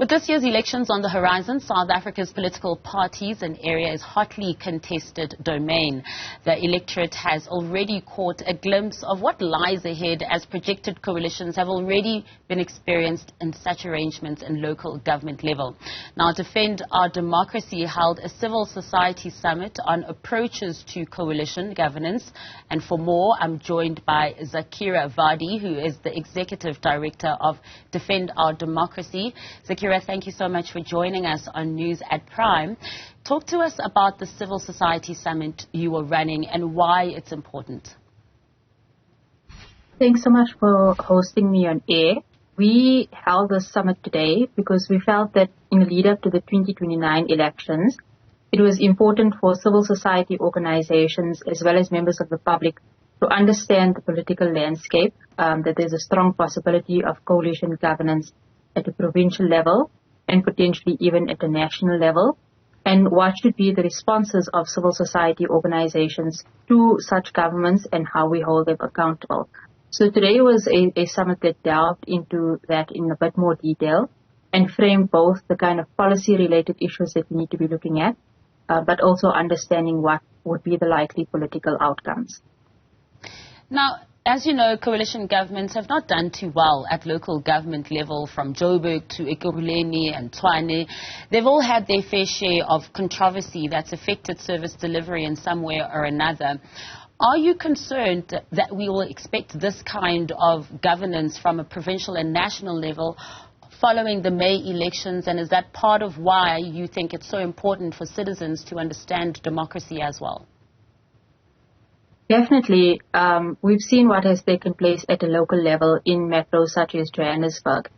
With this year's elections on the horizon, South Africa's political parties and area is hotly contested domain. The electorate has already caught a glimpse of what lies ahead as projected coalitions have already been experienced in such arrangements in local government level. Now, Defend Our Democracy held a civil society summit on approaches to coalition governance. And for more, I'm joined by Zaakirah Vadi, who is the Executive Director of Defend Our Democracy. Zaakirah, thank you so much for joining us on News at Prime. Talk to us about the Civil Society Summit you are running and why it's important. Thanks so much for hosting me on air. We held this summit today because we felt that in the lead up to the 2029 elections, it was important for civil society organizations as well as members of the public to understand the political landscape, that there's a strong possibility of coalition governance at a provincial level and potentially even at a national level, and what should be the responses of civil society organizations to such governments and how we hold them accountable. So today was a summit that delved into that in a bit more detail and framed both the kind of policy-related issues that we need to be looking at, but also understanding what would be the likely political outcomes. Now, as you know, coalition governments have not done too well at local government level, from Joburg to Ekurhuleni and Tshwane. They've all had their fair share of controversy that's affected service delivery in some way or another. Are you concerned that we will expect this kind of governance from a provincial and national level following the May elections, and is that part of why you think it's so important for citizens to understand democracy as well? Definitely. We've seen what has taken place at a local level in metros such as Johannesburg,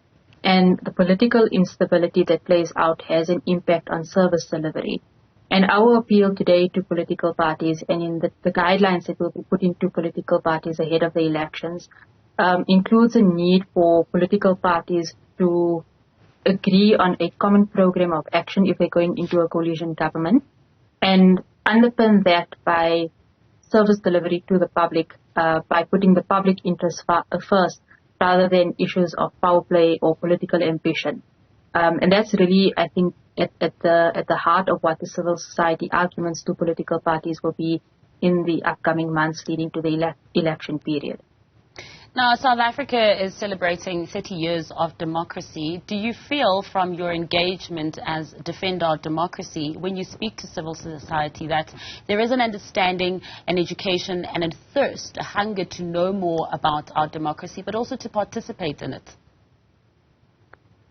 and the political instability that plays out has an impact on service delivery. And our appeal today to political parties and in the guidelines that will be put into political parties ahead of the elections includes a need for political parties to agree on a common program of action if they're going into a coalition government, and underpin that by service delivery to the public by putting the public interest first rather than issues of power play or political ambition. And that's really, I think, at the heart of what the civil society arguments to political parties will be in the upcoming months leading to the election period. Now, South Africa is celebrating 30 years of democracy. Do you feel from your engagement as Defend Our Democracy, when you speak to civil society, that there is an understanding, an education and a thirst, a hunger to know more about our democracy, but also to participate in it?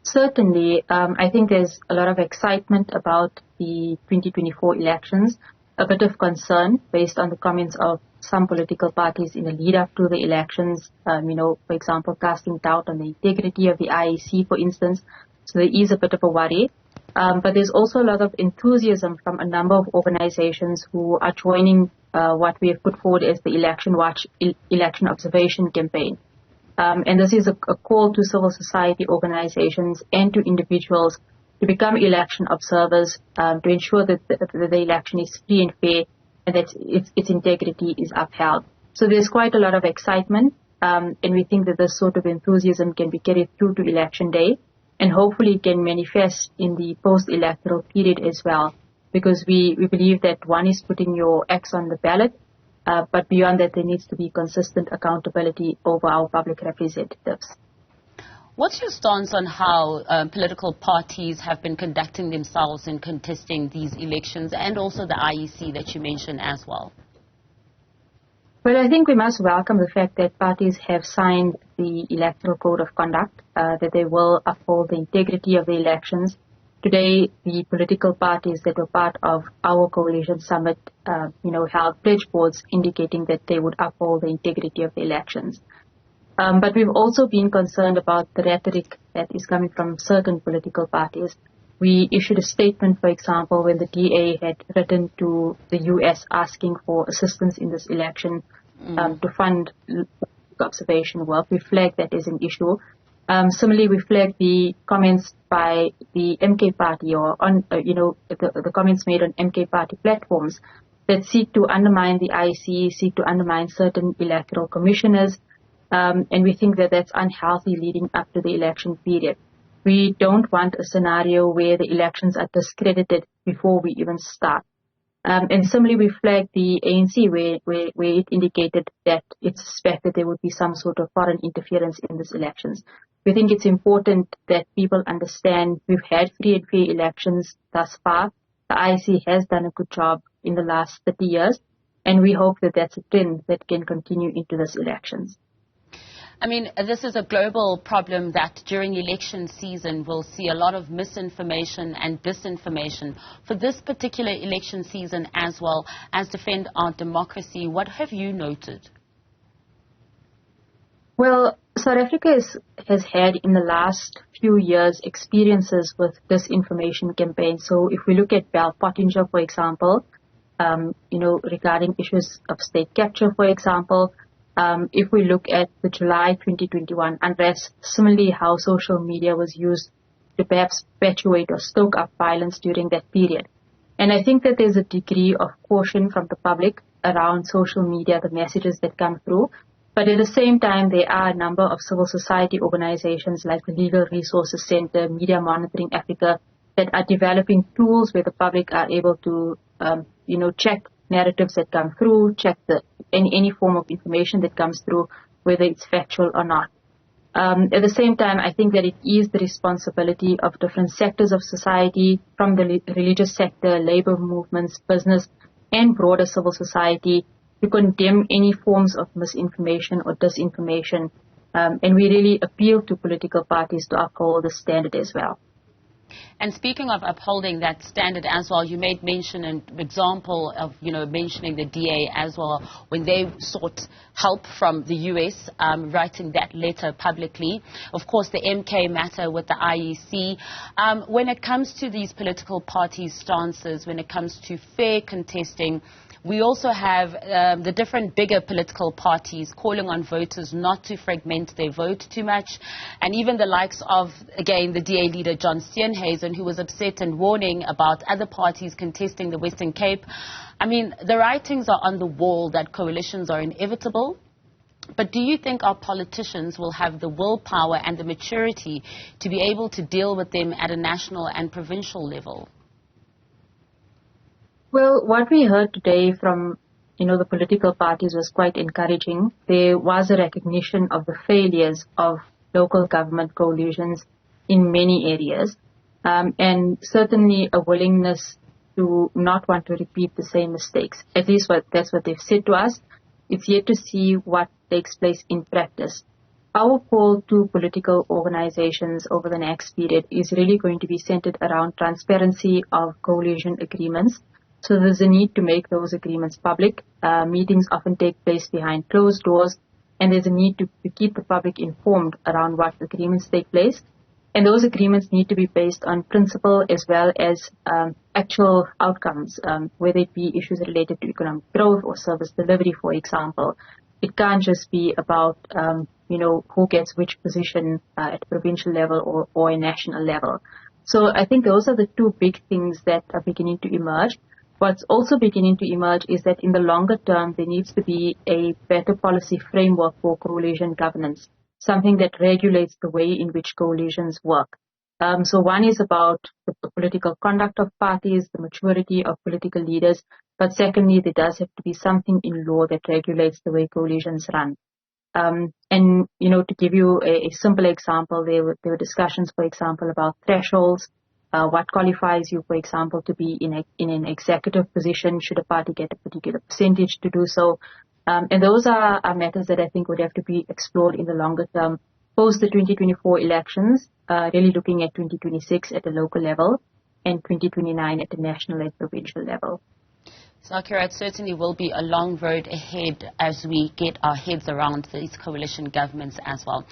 Certainly. I think there's a lot of excitement about the 2024 elections, a bit of concern based on the comments of some political parties in the lead up to the elections, for example, casting doubt on the integrity of the IEC, for instance. So there is a bit of a worry. But there's also a lot of enthusiasm from a number of organizations who are joining what we have put forward as the Election Watch Election Observation Campaign. And this is a call to civil society organizations and to individuals to become election observers to ensure that the election is free and fair and that its integrity is upheld. So there's quite a lot of excitement, and we think that this sort of enthusiasm can be carried through to election day, and hopefully it can manifest in the post-electoral period as well, because we believe that one is putting your X on the ballot, but beyond that there needs to be consistent accountability over our public representatives. What's your stance on how political parties have been conducting themselves in contesting these elections, and also the IEC that you mentioned as well? Well, I think we must welcome the fact that parties have signed the Electoral Code of Conduct, that they will uphold the integrity of the elections. Today, the political parties that were part of our coalition summit, held pledge boards indicating that they would uphold the integrity of the elections. But we've also been concerned about the rhetoric that is coming from certain political parties. We issued a statement, for example, when the DA had written to the US asking for assistance in this election to fund observation work. We flagged that as an issue. Similarly, we flagged the comments by the MK party or on, the comments made on MK party platforms that seek to undermine the IEC, seek to undermine certain electoral commissioners. And we think that that's unhealthy leading up to the election period. We don't want a scenario where the elections are discredited before we even start. And similarly, we flagged the ANC where it indicated that it suspected there would be some sort of foreign interference in these elections. We think it's important that people understand we've had free and fair elections thus far. The IEC has done a good job in the last 30 years, and we hope that that's a trend that can continue into these elections. I mean, this is a global problem that during election season we'll see a lot of misinformation and disinformation. For this particular election season as well as Defend Our Democracy, what have you noted? Well, South Africa has had in the last few years experiences with disinformation campaigns. So if we look at Bell Pottinger, for example, regarding issues of state capture, for example, if we look at the July 2021 unrest, similarly how social media was used to perhaps perpetuate or stoke up violence during that period. And I think that there's a degree of caution from the public around social media, the messages that come through. But at the same time, there are a number of civil society organizations like the Legal Resources Center, Media Monitoring Africa, that are developing tools where the public are able to, check narratives that come through, check any form of information that comes through, whether it's factual or not. At the same time, I think that it is the responsibility of different sectors of society, from the religious sector, labor movements, business, and broader civil society, to condemn any forms of misinformation or disinformation. And we really appeal to political parties to uphold the standard as well. And speaking of upholding that standard as well, you made mention an example of, mentioning the DA as well when they sought help from the US, writing that letter publicly. Of course, the MK matter with the IEC. When it comes to these political parties' stances, when it comes to fair contesting, we also have the different bigger political parties calling on voters not to fragment their vote too much. And even the likes of, again, the DA leader, John Steenhuisen, who was upset and warning about other parties contesting the Western Cape. I mean, the writings are on the wall that coalitions are inevitable. But do you think our politicians will have the willpower and the maturity to be able to deal with them at a national and provincial level? Well, what we heard today from, the political parties was quite encouraging. There was a recognition of the failures of local government coalitions in many areas, and certainly a willingness to not want to repeat the same mistakes. At least that's what they've said to us. It's yet to see what takes place in practice. Our call to political organizations over the next period is really going to be centered around transparency of coalition agreements. So there's a need to make those agreements public. Meetings often take place behind closed doors, and there's a need to keep the public informed around what agreements take place. And those agreements need to be based on principle as well as actual outcomes, whether it be issues related to economic growth or service delivery, for example. It can't just be about, who gets which position at provincial level or a national level. So I think those are the two big things that are beginning to emerge. What's also beginning to emerge is that in the longer term, there needs to be a better policy framework for coalition governance, something that regulates the way in which coalitions work. So one is about the political conduct of parties, the maturity of political leaders, but secondly, there does have to be something in law that regulates the way coalitions run. To give you a simple example, there were discussions, for example, about thresholds. What qualifies you, for example, to be in an executive position? Should a party get a particular percentage to do so? And those are matters that I think would have to be explored in the longer term, post the 2024 elections, really looking at 2026 at the local level and 2029 at the national and provincial level. Zaakirah, it certainly will be a long road ahead as we get our heads around these coalition governments as well.